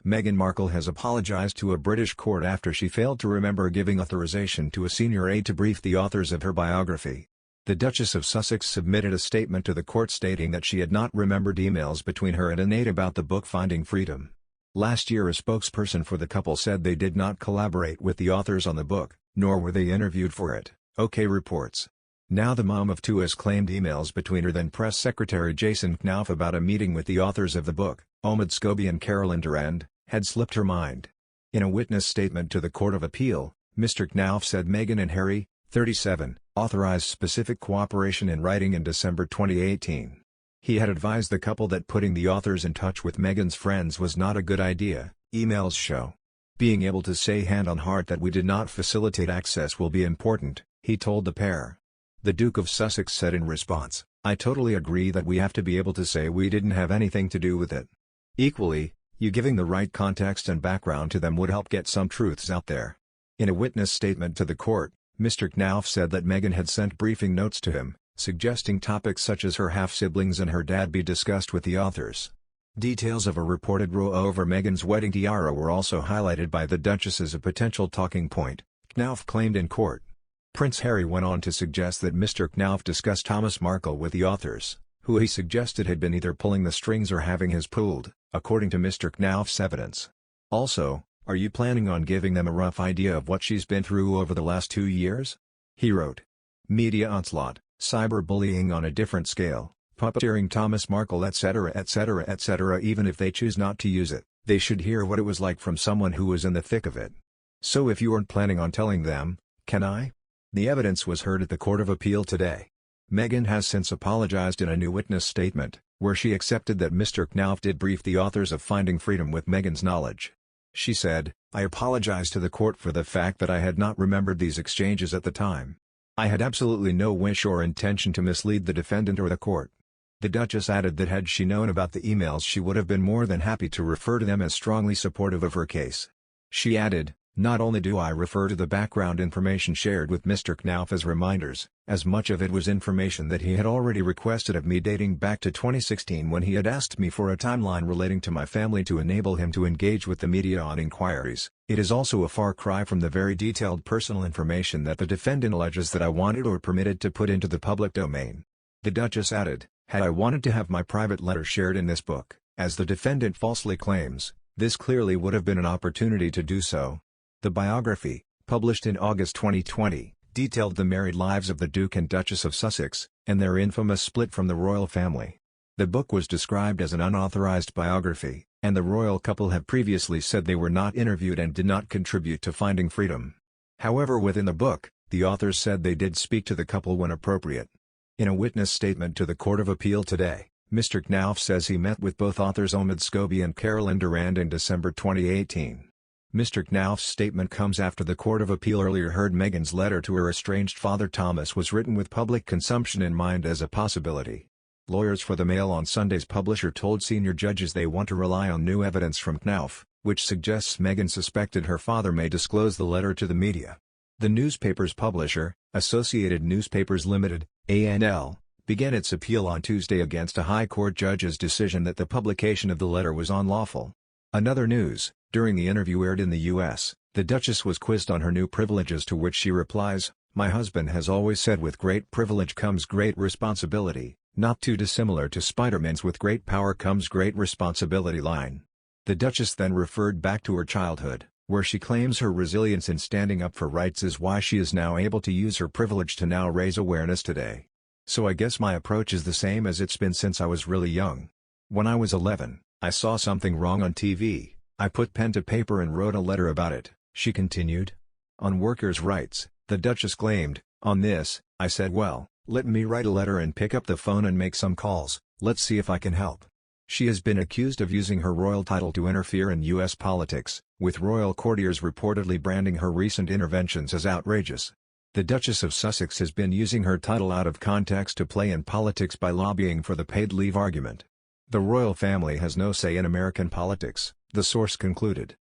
Meghan Markle has apologized to a British court after she failed to remember giving authorization to a senior aide to brief the authors of her biography. The Duchess of Sussex submitted a statement to the court stating that she had not remembered emails between her and an aide about the book Finding Freedom. Last year a spokesperson for the couple said they did not collaborate with the authors on the book, nor were they interviewed for it, OK reports. Now the mom of two has claimed emails between her then Press Secretary Jason Knauf about a meeting with the authors of the book, Omid Scobie and Carolyn Durand, had slipped her mind. In a witness statement to the Court of Appeal, Mr. Knauf said Meghan and Harry, 37, authorized specific cooperation in writing in December 2018. He had advised the couple that putting the authors in touch with Meghan's friends was not a good idea, emails show. Being able to say hand on heart that we did not facilitate access will be important, he told the pair. The Duke of Sussex said in response, I totally agree that we have to be able to say we didn't have anything to do with it. Equally, you giving the right context and background to them would help get some truths out there. In a witness statement to the court, Mr. Knauf said that Meghan had sent briefing notes to him, suggesting topics such as her half-siblings and her dad be discussed with the authors. Details of a reported row over Meghan's wedding tiara were also highlighted by the Duchess as a potential talking point, Knauf claimed in court. Prince Harry went on to suggest that Mr. Knauf discussed Thomas Markle with the authors, who he suggested had been either pulling the strings or having his pulled, according to Mr. Knauf's evidence. Also, are you planning on giving them a rough idea of what she's been through over the last 2 years? He wrote. Media onslaught, cyberbullying on a different scale, puppeteering Thomas Markle etc. etc. etc. Even if they choose not to use it, they should hear what it was like from someone who was in the thick of it. So if you aren't planning on telling them, can I? The evidence was heard at the Court of Appeal today. Meghan has since apologized in a new witness statement, where she accepted that Mr. Knauf did brief the authors of Finding Freedom with Meghan's knowledge. She said, I apologize to the court for the fact that I had not remembered these exchanges at the time. I had absolutely no wish or intention to mislead the defendant or the court. The Duchess added that had she known about the emails she would have been more than happy to refer to them as strongly supportive of her case. She added, not only do I refer to the background information shared with Mr. Knauf as reminders, as much of it was information that he had already requested of me dating back to 2016 when he had asked me for a timeline relating to my family to enable him to engage with the media on inquiries. It is also a far cry from the very detailed personal information that the defendant alleges that I wanted or permitted to put into the public domain. The Duchess added, had I wanted to have my private letter shared in this book, as the defendant falsely claims, this clearly would have been an opportunity to do so. The biography, published in August 2020, detailed the married lives of the Duke and Duchess of Sussex, and their infamous split from the royal family. The book was described as an unauthorized biography, and the royal couple have previously said they were not interviewed and did not contribute to Finding Freedom. However, within the book, the authors said they did speak to the couple when appropriate. In a witness statement to the Court of Appeal today, Mr. Knauf says he met with both authors Omid Scobie and Carolyn Durand in December 2018. Mr. Knauf's statement comes after the Court of Appeal earlier heard Meghan's letter to her estranged father Thomas was written with public consumption in mind as a possibility. Lawyers for the Mail on Sunday's publisher told senior judges they want to rely on new evidence from Knauf, which suggests Meghan suspected her father may disclose the letter to the media. The newspaper's publisher, Associated Newspapers Limited, ANL, began its appeal on Tuesday against a High Court judge's decision that the publication of the letter was unlawful. Another news, during the interview aired in the U.S., the Duchess was quizzed on her new privileges, to which she replies, my husband has always said with great privilege comes great responsibility, not too dissimilar to Spider-Man's with great power comes great responsibility line. The Duchess then referred back to her childhood, where she claims her resilience in standing up for rights is why she is now able to use her privilege to now raise awareness today. So I guess my approach is the same as it's been since I was really young. When I was 11, I saw something wrong on TV. I put pen to paper and wrote a letter about it, she continued. On workers' rights, the Duchess claimed, on this, I said well, let me write a letter and pick up the phone and make some calls, let's see if I can help. She has been accused of using her royal title to interfere in U.S. politics, with royal courtiers reportedly branding her recent interventions as outrageous. The Duchess of Sussex has been using her title out of context to play in politics by lobbying for the paid leave argument. The royal family has no say in American politics, the source concluded.